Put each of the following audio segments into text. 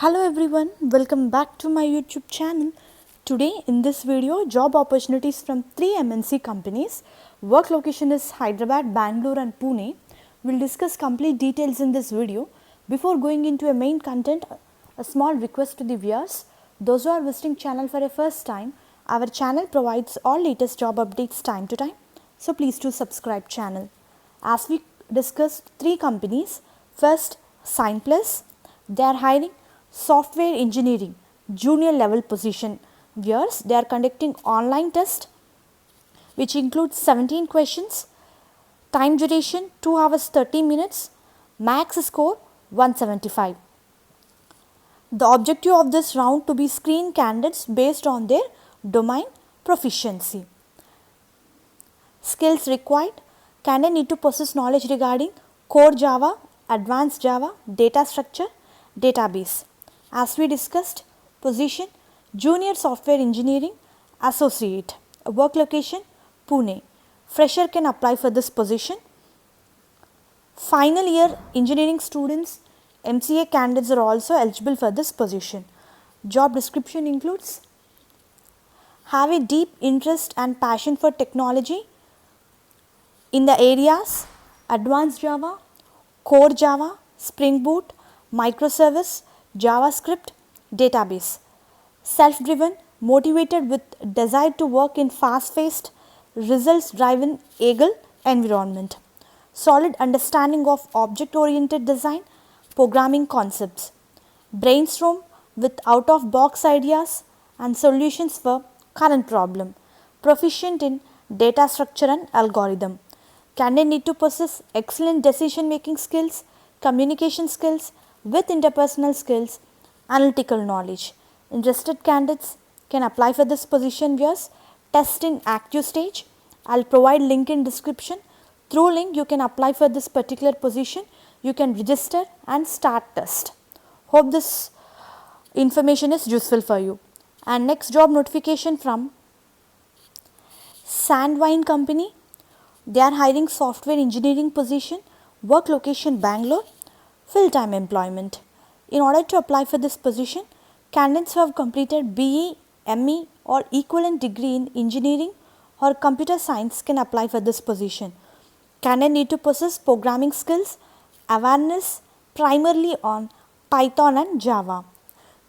Hello everyone, welcome back to my YouTube channel. Today in this video, job opportunities from 3 MNC companies. Work location is Hyderabad, Bangalore and Pune. We'll discuss complete details in this video. Before going into a main content, a small request to the viewers. Those who are visiting channel for a first time, our channel provides all latest job updates time to time. So please do subscribe channel. As we discussed 3 companies, first SignPlus, they are hiring software engineering junior level position. Viewers, they are conducting online test which includes 17 questions, time duration 2 hours 30 minutes, max score 175. The objective of this round to be screen candidates based on their domain proficiency. Skills required: candidate need to possess knowledge regarding core Java, advanced Java, data structure, database. As we discussed, position junior software engineering associate. Work location Pune. Fresher can apply for this position. Final year engineering students, MCA candidates are also eligible for this position. Job description includes: have a deep interest and passion for technology in the areas advanced Java, core Java, Spring Boot, microservice, JavaScript, database. Self-driven, motivated with desire to work in fast-paced, results-driven agile environment. Solid understanding of object-oriented design, programming concepts. Brainstorm with out-of-box ideas and solutions for current problem. Proficient in data structure and algorithm. Candidate need to possess excellent decision-making skills, communication skills with interpersonal skills, analytical knowledge. Interested candidates can apply for this position via test in active stage. I'll provide link in description. Through link you can apply for this particular position. You can register and start test. Hope this information is useful for you. And next job notification from Sandvine company. They are hiring software engineering position, work location Bangalore, full-time employment. In order to apply for this position, candidates who have completed BE, ME or equivalent degree in engineering or computer science can apply for this position. Candidates need to possess programming skills, awareness primarily on Python and Java,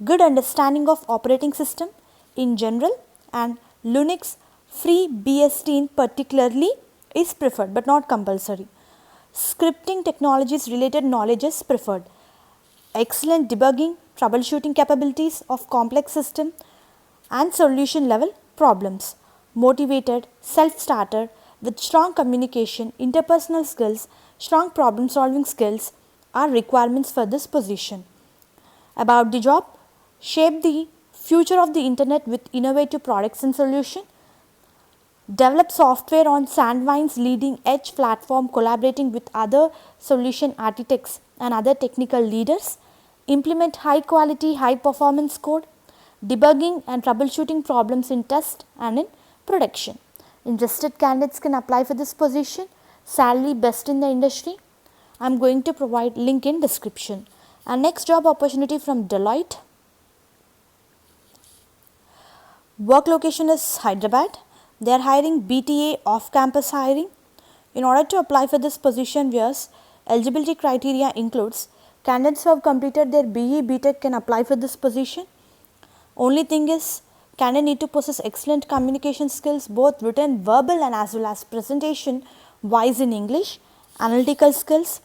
good understanding of operating system in general and Linux FreeBSD in particularly is preferred but not compulsory. Scripting technologies related knowledge is preferred. Excellent debugging, troubleshooting capabilities of complex system and solution level problems. Motivated, self-starter with strong communication, interpersonal skills, strong problem solving skills are requirements for this position. About the job: shape the future of the internet with innovative products and solutions. Develop software on Sandvine's leading edge platform, collaborating with other solution architects and other technical leaders. Implement high quality, high performance code, debugging and troubleshooting problems in test and in production. Interested candidates can apply for this position. Salary best in the industry. I am going to provide link in description. And next job opportunity from Deloitte. Work location is Hyderabad. They are hiring BTA off-campus hiring. In order to apply for this position, viewers, eligibility criteria includes: candidates who have completed their BE, BTech can apply for this position. Only thing is, candidate need to possess excellent communication skills, both written, verbal and as well as presentation wise in English, analytical skills,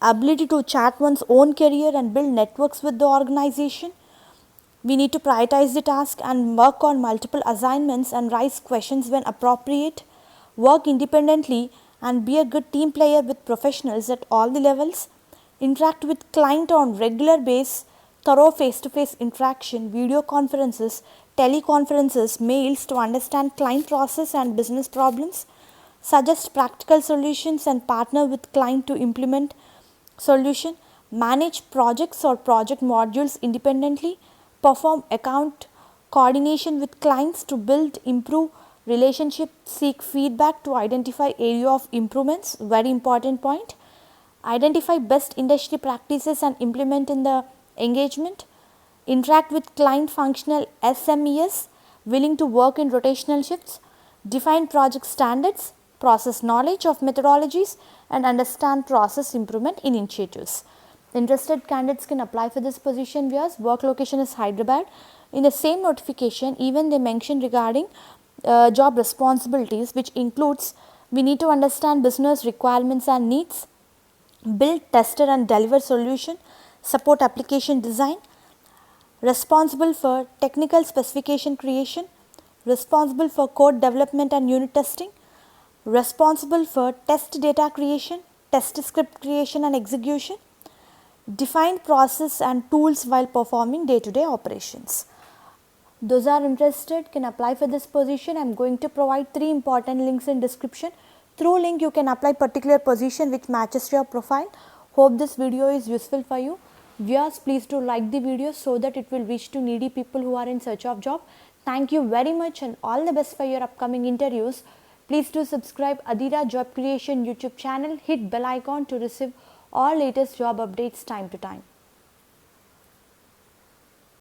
ability to chart one's own career and build networks with the organization. We need to prioritize the task and work on multiple assignments and raise questions when appropriate, work independently and be a good team player with professionals at all the levels, interact with client on regular basis, thorough face-to-face interaction, video conferences, teleconferences, mails to understand client process and business problems, suggest practical solutions and partner with client to implement solution, manage projects or project modules independently, perform account coordination with clients to build, improve relationship, seek feedback to identify area of improvements, very important point, identify best industry practices and implement in the engagement, interact with client functional SMEs, willing to work in rotational shifts, define project standards, process knowledge of methodologies, and understand process improvement initiatives. Interested candidates can apply for this position. Viewers, work location is Hyderabad. In the same notification, even they mention regarding job responsibilities, which includes we need to understand business requirements and needs, build, tester and deliver solution, support application design, responsible for technical specification creation, responsible for code development and unit testing, responsible for test data creation, test script creation and execution, define process and tools while performing day-to-day operations. Those are interested can apply for this position. I am going to provide 3 important links in description. Through link you can apply particular position which matches to your profile. Hope this video is useful for you. Viewers, please do like the video so that it will reach to needy people who are in search of job. Thank you very much and all the best for your upcoming interviews. Please do subscribe Adira Job Creation YouTube channel. Hit bell icon to receive all latest job updates time to time.